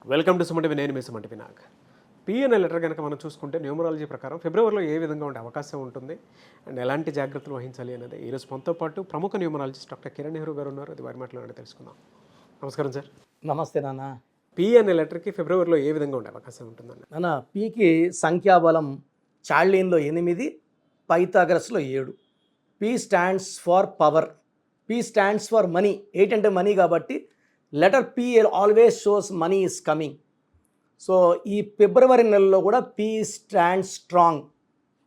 Welcome to సుమటి నేను మీ సుమటి Vinayak. PNL letter కనుక మనం చూసుకుంటే న్యూమరాలజీ ప్రకారం ఫిబ్రవరిలో ఏ విధంగా ఉండే అవకాశం ఉంటుంది అండ్ ఎలాంటి జాగ్రత్తలు వహించాలి అనేది ఈరోజు మనతో పాటు ప్రముఖ న్యూమరాలజిస్ట్ డాక్టర్ కిరణ్ నెహ్రూ గారు ఉన్నారు. అది వారి మాటలో తెలుసుకుందాం. నమస్కారం సార్. నమస్తే నాన్న. పిఎన్ఎల్ లెటర్కి ఫిబ్రవరిలో ఏ విధంగా ఉండే అవకాశం ఉంటుందండి? నాన్న, పీకి సంఖ్యాబలం చార్లీన్లో 8, పైథాగరస్లో 7. P stands for power, P stands for money. 8 అంటే మనీ కాబట్టి letter P always shows money is coming. So ఈ ఫిబ్రవరి నెలలో కూడా P stand strong.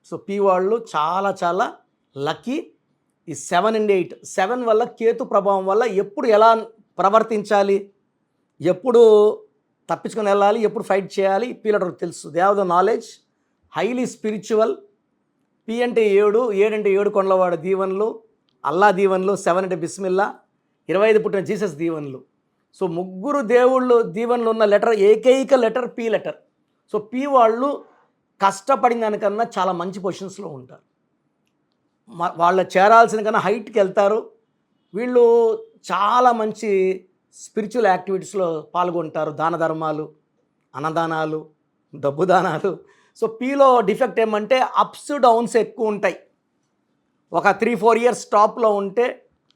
So P వాళ్ళు చాలా చాలా లక్కీ. ఈ 7 and 8, 7 వల్ల కేతు ప్రభావం వల్ల ఎప్పుడు ఎలా ప్రవర్తించాలి, ఎప్పుడు తప్పించుకొని వెళ్ళాలి, ఎప్పుడు ఫైట్ చేయాలి, పి లెటర్ తెలుసు. They have the knowledge, highly spiritual. P అంటే 7, 7 అంటే 7 కొండలవాడ దీవెనలు, అల్లా దీవెనలు. 7 అంటే బిస్మిల్లా, 25 పుట్టిన జీసస్ దీవెనలు. సో ముగ్గురు దేవుళ్ళు దీవెనలు ఉన్న లెటర్, ఏకైక letter P letter. So P వాళ్ళు కష్టపడిన దానికన్నా చాలా మంచి పొజిషన్స్లో ఉంటారు. వాళ్ళు చేరాల్సిన కన్నా హైట్కి వెళ్తారు. వీళ్ళు చాలా మంచి స్పిరిచువల్ యాక్టివిటీస్లో పాల్గొంటారు. దాన ధర్మాలు, అన్నదానాలు, డబ్బు దానాలు. సో పిలో డిఫెక్ట్ ఏమంటే అప్స్ డౌన్స్ ఎక్కువ ఉంటాయి. ఒక 3-4 ఇయర్స్ టాప్లో ఉంటే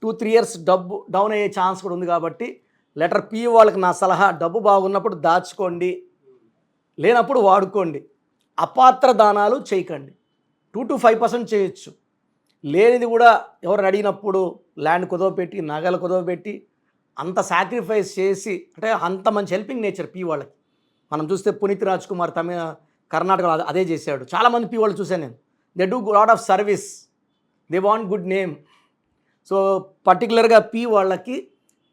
2-3 ఇయర్స్ డబ్బు డౌన్ అయ్యే ఛాన్స్ కూడా ఉంది. కాబట్టి లెటర్ పి వాళ్ళకి నా సలహా, డబ్బు బాగున్నప్పుడు దాచుకోండి, లేనప్పుడు వాడుకోండి. అపాత్ర దానాలు చేయకండి. 2-5% చేయొచ్చు. లేనిది కూడా ఎవరు అడిగినప్పుడు ల్యాండ్ కుదవపెట్టి, నగలు కుదవపెట్టి, అంత సాక్రిఫైస్ చేసి, అంటే అంత మంచి హెల్పింగ్ నేచర్ పి వాళ్ళకి. మనం చూస్తే పునీత్ రాజ్ కుమార్ కర్ణాటకలో అదే చేశాడు. చాలామంది పి వాళ్ళు చూశాను నేను. They do lot of service, they want good name. So పర్టికులర్గా పి వాళ్ళకి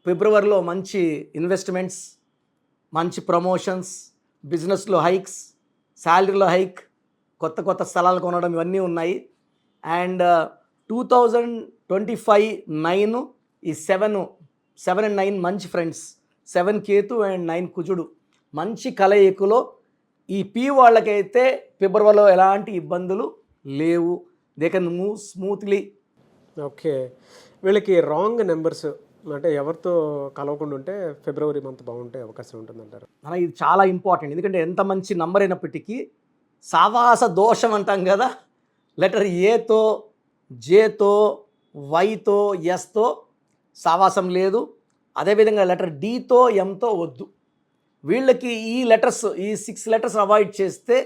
ఫిబ్రవరిలో మంచి ఇన్వెస్ట్మెంట్స్, మంచి ప్రమోషన్స్, బిజినెస్లో హైక్స్, శాలరీలో హైక్, కొత్త కొత్త స్థలాలు కొనడం, ఇవన్నీ ఉన్నాయి. అండ్ 2025 9, ఈ 7 and 9 మంచి ఫ్రెండ్స్. 7 కేతు అండ్ 9 కుజుడు మంచి కలయికలో ఈ పి వాళ్ళకైతే ఫిబ్రవరిలో ఎలాంటి ఇబ్బందులు లేవు. They can move smoothly. Okay, వీళ్ళకి రాంగ్ నెంబర్స్ అంటే ఎవరితో కలవకుండా ఉంటే ఫిబ్రవరి మంత్ బాగుంటే అవకాశం ఉంటుందంటారు? అలా ఇది చాలా ఇంపార్టెంట్. ఎందుకంటే ఎంత మంచి నంబర్ అయినప్పటికీ సావాస దోషం అంటాం కదా. లెటర్ ఏతో, జేతో, వైతో, ఎస్తో సావాసం లేదు. అదేవిధంగా లెటర్ డితో, ఎంతో వద్దు. వీళ్ళకి ఈ లెటర్స్, ఈ 6 లెటర్స్ అవాయిడ్ చేస్తే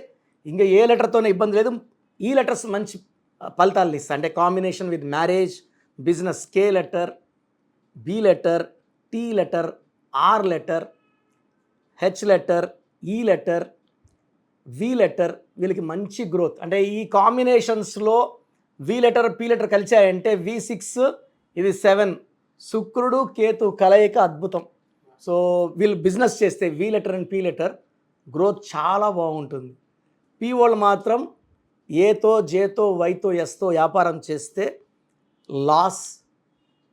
ఇంకా ఏ లెటర్తోనే ఇబ్బంది లేదు. ఈ లెటర్స్ మంచి ఫలితాలు ఇస్తాయి. అంటే combination with marriage, business. K letter, B letter, T letter, R letter, H letter, E letter, V letter. వీళ్ళకి మంచి గ్రోత్. అంటే ఈ కాంబినేషన్స్లో వి లెటర్, పి లెటర్ కలిసాయంటే V6, ఇది 7, శుక్రుడు కేతు కలయిక అద్భుతం. సో వీళ్ళు బిజినెస్ చేస్తే V letter and P letter growth చాలా బాగుంటుంది. పి వాళ్ళు మాత్రం ఏతో, జేతో, వైతో, ఎస్తో వ్యాపారం చేస్తే లాస్.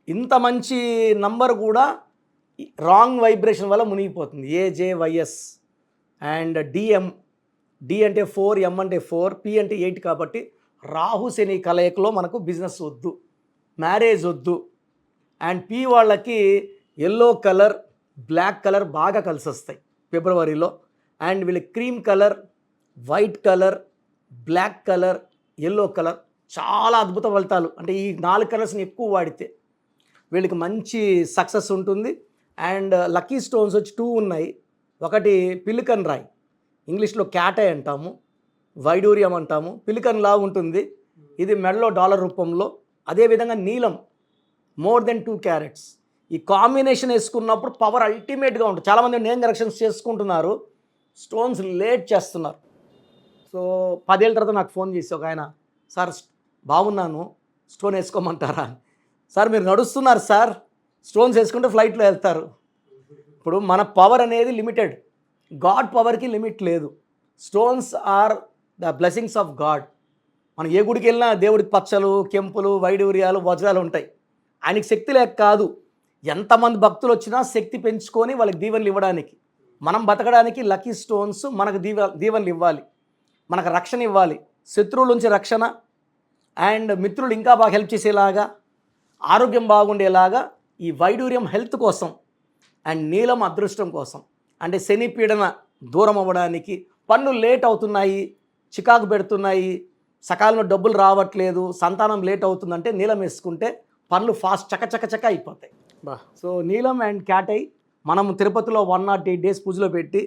ఇంత మంచి నంబర్ కూడా రాంగ్ వైబ్రేషన్ వల్ల మునిగిపోతుంది. ఏజేవైఎస్ అండ్ డిఎం. డి అంటే 4, ఎం అంటే 4, పి అంటే 8. కాబట్టి రాహు శని కలయికలో మనకు బిజినెస్ వద్దు, మ్యారేజ్ వద్దు. అండ్ పి వాళ్ళకి ఎల్లో కలర్, బ్లాక్ కలర్ బాగా కలిసి వస్తాయి ఫిబ్రవరిలో. అండ్ వీళ్ళకి cream colour, white colour, black colour, yellow colour చాలా అద్భుత ఫలితాలు. అంటే ఈ 4 కలర్స్ని ఎక్కువ వాడితే వీళ్ళకి మంచి సక్సెస్ ఉంటుంది. అండ్ లక్కీ స్టోన్స్ వచ్చి 2 ఉన్నాయి. ఒకటి పిలికన్ రాయ్, ఇంగ్లీష్లో క్యాటై అంటాము, వైడూరియం అంటాము. పిలికన్ లా ఉంటుంది, ఇది మెడలో డాలర్ రూపంలో. అదేవిధంగా నీలం, మోర్ దెన్ 2 క్యారెట్స్. ఈ కాంబినేషన్ వేసుకున్నప్పుడు పవర్ అల్టిమేట్గా ఉంటుంది. చాలామంది నేమ్ కరెక్షన్స్ చేసుకుంటున్నారు, స్టోన్స్ లేట్ చేస్తున్నారు. సో 10 ఏళ్ళ తర్వాత నాకు ఫోన్ చేసి ఒక ఆయన, సార్ బాగున్నాను, స్టోన్ వేసుకోమంటారా? సార్ మీరు నడుస్తున్నారు సార్, స్టోన్స్ వేసుకుంటే ఫ్లైట్లో వెళ్తారు. ఇప్పుడు మన పవర్ అనేది లిమిటెడ్, గాడ్ పవర్కి లిమిట్ లేదు. Stones are the blessings of god. మనం ఏ గుడికి వెళ్ళినా దేవుడికి పచ్చలు, కెంపులు, వైడూర్యాలు, వజ్రాలు ఉంటాయి. ఆయనకి శక్తి లేక కాదు, ఎంతమంది భక్తులు వచ్చినా శక్తి పెంచుకొని వాళ్ళకి దీవెనలు ఇవ్వడానికి. మనం బతకడానికి లక్కీ స్టోన్స్ మనకు దీవెనలు ఇవ్వాలి, మనకు రక్షణ ఇవ్వాలి. శత్రువుల నుంచి రక్షణ, అండ్ మిత్రులు ఇంకా బాగా హెల్ప్ చేసేలాగా, ఆరోగ్యం బాగుండేలాగా ఈ వైడూర్యం హెల్త్ కోసం, అండ్ నీలం అదృష్టం కోసం. అంటే శని పీడన దూరం అవ్వడానికి, పనులు లేట్ అవుతున్నాయి, చికాకు పెడుతున్నాయి, సకాలంలో డబ్బులు రావట్లేదు, సంతానం లేట్ అవుతుందంటే నీలం వేసుకుంటే పనులు ఫాస్ట్ చక అయిపోతాయి. బా సో నీలం అండ్ క్యాటై మనం తిరుపతిలో 108 డేస్ పూజలో పెట్టి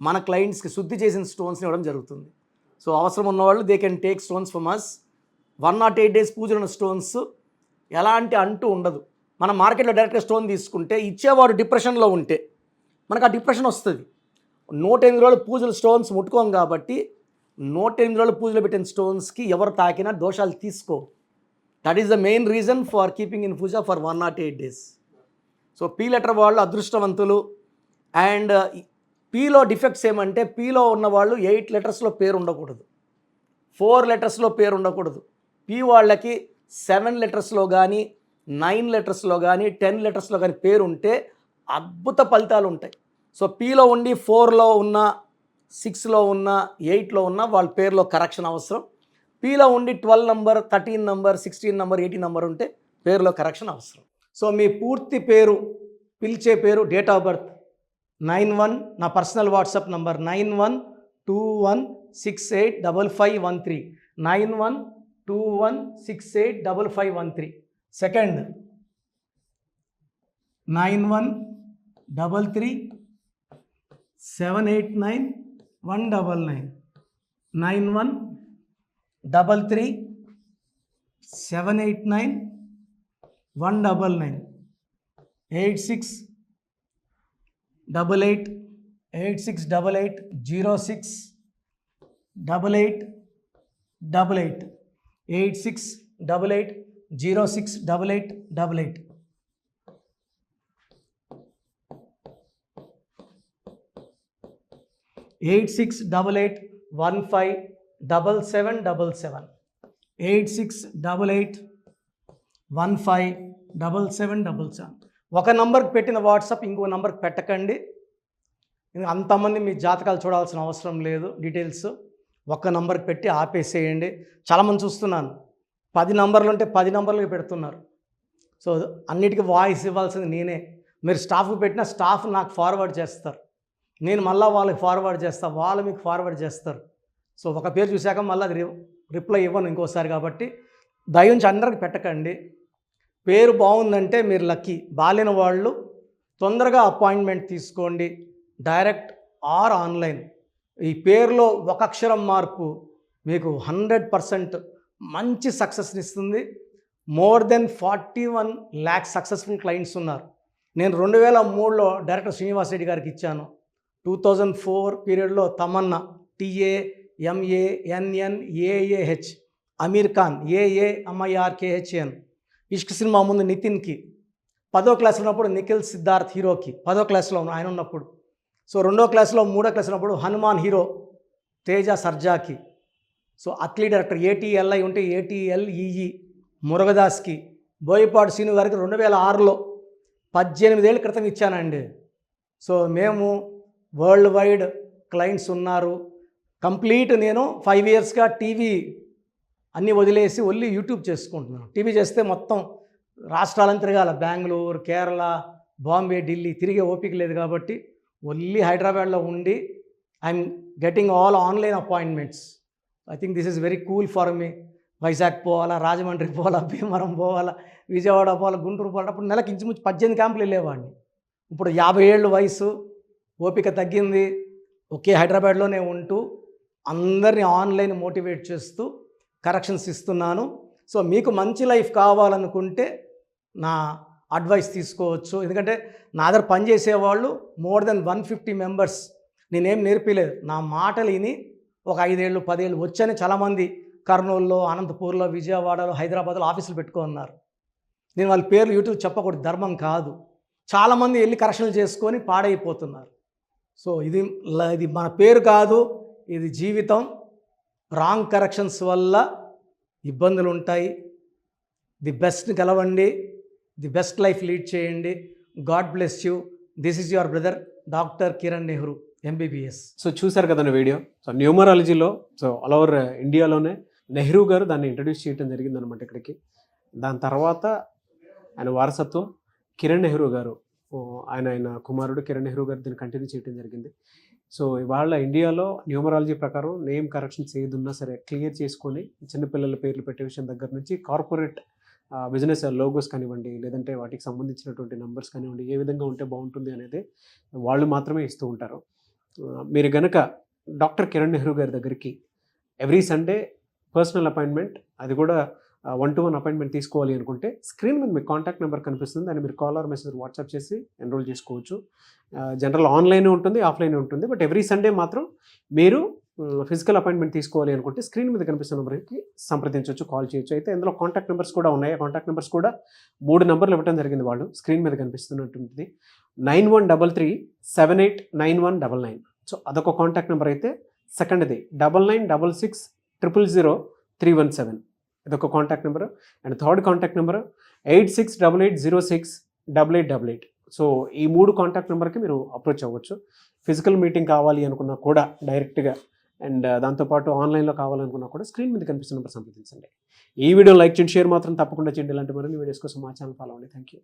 మన క్లయింట్స్కి శుద్ధి చేసిన స్టోన్స్ని ఇవ్వడం జరుగుతుంది. సో అవసరం ఉన్నవాళ్ళు they can take stones from us. 108 days పూజలు ఉన్న స్టోన్స్ ఎలాంటి అంటూ ఉండదు. మన మార్కెట్లో డైరెక్ట్గా స్టోన్ తీసుకుంటే ఇచ్చేవాడు డిప్రెషన్లో ఉంటే మనకు ఆ డిప్రెషన్ వస్తుంది. 108 రోజులు పూజలు స్టోన్స్ ముట్టుకోం కాబట్టి 108 రోజులు పూజలు పెట్టిన స్టోన్స్కి ఎవరు తాకినా దోషాలు తీసుకో. That is the main reason for keeping in puja for 108 days. So P letter వాళ్ళు అదృష్టవంతులు. అండ్ పీలో డిఫెక్ట్స్ ఏమంటే పీలో ఉన్న వాళ్ళు 8 లెటర్స్లో పేరు ఉండకూడదు, 4 లెటర్స్లో పేరు ఉండకూడదు. పీ వాళ్ళకి 7 లెటర్స్లో కానీ 9 లెటర్స్లో కానీ 10 లెటర్స్లో కానీ పేరు ఉంటే అద్భుత ఫలితాలు ఉంటాయి. సో పీలో ఉండి 4లో ఉన్న 6లో ఉన్న 8లో ఉన్న వాళ్ళ పేరులో కరెక్షన్ అవసరం. పీలో ఉండి 12 నంబర్ 13 నంబర్ 16 నంబర్ 18 నంబర్ ఉంటే పేరులో కరెక్షన్ అవసరం. సో మీ పూర్తి పేరు, పిలిచే పేరు, డేట్ ఆఫ్ బర్త్ 91, నా personal WhatsApp number 9121685513, 9121685513. Second 9133789199, 9133789199, 868886880688, 8688068888. Eight 8688157777, 8688157777. ఒక నంబర్కి పెట్టిన వాట్సాప్ ఇంకో నంబర్కి పెట్టకండి. అంతమంది మీ జాతకాలు చూడాల్సిన అవసరం లేదు. డీటెయిల్స్ ఒక్క నంబర్కి పెట్టి ఆపేసేయండి. చాలామంది చూస్తున్నాను 10 నంబర్లు ఉంటే 10 నంబర్లకి పెడుతున్నారు. సో అన్నిటికీ వాయిస్ ఇవ్వాల్సింది నేనే. మీరు స్టాఫ్కి పెట్టిన స్టాఫ్ నాకు ఫార్వర్డ్ చేస్తారు, నేను మళ్ళీ వాళ్ళకి ఫార్వర్డ్ చేస్తాను, వాళ్ళు మీకు ఫార్వర్డ్ చేస్తారు. సో ఒక పేరు చూశాక మళ్ళీ అది రిప్లై ఇవ్వను ఇంకోసారి. కాబట్టి దయించి అందరికి పెట్టకండి. పేరు బాగుందంటే మీరు లక్కీ. బాలేని వాళ్ళు తొందరగా అపాయింట్మెంట్ తీసుకోండి, డైరెక్ట్ ఆర్ ఆన్లైన్. ఈ పేరులో ఒక అక్షరం మార్పు మీకు 100% మంచి సక్సెస్ని ఇస్తుంది. More than 41 lakhs successful clients ఉన్నారు. నేను 2003లో డైరెక్టర్ శ్రీనివాస్ రెడ్డి గారికి ఇచ్చాను. 2004 పీరియడ్లో తమన్నా, TAMANNAAH, అమీర్ ఖాన్, AAMIRKHN, ఇష్క్ సినిమా ముందు నితిన్కి, 10వ క్లాస్లో ఉన్నప్పుడు నిఖిల్ సిద్ధార్థ్ హీరోకి, 10వ క్లాస్లో ఆయన ఉన్నప్పుడు. సో 2వ క్లాస్లో 3వ క్లాస్ ఉన్నప్పుడు హనుమాన్ హీరో తేజ సర్జాకి. సో అథ్లీట్ డైరెక్టర్ ATLI ఉంటే ATLEE మురుగదాస్కి, బోయపాటి శ్రీను గారికి 2006లో 18 ఏళ్ళ క్రితం ఇచ్చానండి. సో మేము వరల్డ్ వైడ్ క్లయింట్స్ ఉన్నారు. కంప్లీట్ నేను 5 yearsగా టీవీ అన్నీ వదిలేసి ఓన్లీ యూట్యూబ్ చేసుకుంటున్నాను. టీవీ చేస్తే మొత్తం రాష్ట్రాలను తిరగాల, బెంగళూరు, కేరళ, బాంబే, ఢిల్లీ తిరిగే ఓపిక లేదు. కాబట్టి ఓన్లీ హైదరాబాద్లో ఉండి I'm getting all online appointments. I think this is very cool for me. Vizag పోవాలా, రాజమండ్రి పోవాలా, భీమవరం పోవాలా, విజయవాడ పోవాలా, గుంటూరు పోవాలా. అప్పుడు నెలకు ఇంచుమించు 18 క్యాంపులు వెళ్ళేవాడిని. ఇప్పుడు 50 ఏళ్ళు వయసు, ఓపిక తగ్గింది. ఒకే హైదరాబాద్లోనే ఉంటూ అందరినీ ఆన్లైన్ మోటివేట్ చేస్తూ కరెక్షన్స్ ఇస్తున్నాను. సో మీకు మంచి లైఫ్ కావాలనుకుంటే నా అడ్వైస్ తీసుకోవచ్చు. ఎందుకంటే నా దగ్గర పనిచేసేవాళ్ళు మోర్ దెన్ 150 మెంబర్స్. నేనేం నేర్పిలేదు, నా మాటలు విని ఒక 5 ఏళ్ళు 10 ఏళ్ళు వచ్చని చాలామంది కర్నూలులో, అనంతపూర్లో, విజయవాడలో, హైదరాబాద్లో ఆఫీసులు పెట్టుకున్నారు. నేను వాళ్ళ పేర్లు యూట్యూబ్ చెప్పకూడదు, ధర్మం కాదు. చాలామంది వెళ్ళి కరెక్షన్లు చేసుకొని పాడైపోతున్నారు. సో ఇది మన పేరు కాదు, ఇది జీవితం. రాంగ్ కరెక్షన్స్ వల్ల ఇబ్బందులు ఉంటాయి. ది బెస్ట్ గెలవండి, ది బెస్ట్ లైఫ్ లీడ్ చేయండి. God bless you. This is your brother doctor Kiran Nehru, MBBS. So చూశారు కదండి వీడియో. సో న్యూమరాలజీలో సో ఆల్ ఓవర్ ఇండియాలోనే నెహ్రూ గారు దాన్ని ఇంట్రడ్యూస్ చేయడం జరిగిందనమాట ఇక్కడికి. దాని తర్వాత ఆయన వారసత్వం కిరణ్ నెహ్రూ గారు ఆయన కుమారుడు కిరణ్ నెహ్రూ గారు దీన్ని కంటిన్యూ చేయడం జరిగింది. సో ఇవాళ ఇండియాలో న్యూమరాలజీ ప్రకారం నేమ్ కరెక్షన్స్ ఏదున్నా సరే క్లియర్ చేసుకొని చిన్నపిల్లల పేర్లు పెట్టే విషయం దగ్గర నుంచి కార్పొరేట్ బిజినెస్ లోగోస్ కానివ్వండి, లేదంటే వాటికి సంబంధించినటువంటి నంబర్స్ కానివ్వండి, ఏ విధంగా ఉంటే బాగుంటుంది అనేది వాళ్ళు మాత్రమే ఇస్తూ ఉంటారు. మీరు గనక డాక్టర్ కిరణ్ నెహ్రూ గారి దగ్గరికి ఎవ్రీ సండే పర్సనల్ అపాయింట్మెంట్, అది కూడా 1-to-1 అపాయింట్మెంట్ తీసుకోవాలి అనుకుంటే స్క్రీన్ మీద మీకు కాంటాక్ట్ నెంబర్ కనిపిస్తుంది, దాన్ని మీరు కాల్ ఆర్ మెసేజ్ వాట్సాప్ చేసి ఎన్రోల్ చేసుకోవచ్చు. జనరల్ ఆన్లైన్ ఉంటుంది, ఆఫ్లైన్ ఉంటుంది. బట్ ఎవ్రీ సండే మాత్రం మీరు ఫిజికల్ అపాయింట్మెంట్ తీసుకోవాలి అనుకుంటే స్క్రీన్ మీద కనిపిస్తున్న నెంబర్కి సంప్రదించవచ్చు, కాల్ చేయొచ్చు. అయితే ఇందులో కాంటాక్ట్ నెంబర్స్ కూడా ఉన్నాయి. కాంటాక్ట్ నెంబర్స్ కూడా 3 నెంబర్లు ఇవ్వడం జరిగింది. వాళ్ళు స్క్రీన్ మీద కనిపిస్తున్నటువంటిది 9133789199. సో అదొక కాంటాక్ట్ నెంబర్. అయితే సెకండ్ది 9966000317, ఇదొక contact number. And third contact number 8688068888. So ఈ 3 కాంటాక్ట్ నెంబర్కి మీరు అప్రోచ్ అవ్వచ్చు. ఫిజికల్ మీటింగ్ కావాలి అనుకున్నా కూడా డైరెక్ట్గా, అండ్ దాంతోపాటు ఆన్లైన్లో కావాలనుకున్నా కూడా స్క్రీన్ మీద కనిపిస్తున్న నెంబర్ సంప్రదించండి. ఈ వీడియో లైక్ చేయండి, షేర్ మాత్రం తప్పకుండా చేయండి. ఇలాంటి మరిన్ని వీడియోస్ కోసం మా ఛానల్ ఫాలో అవ్వండి. Thank you.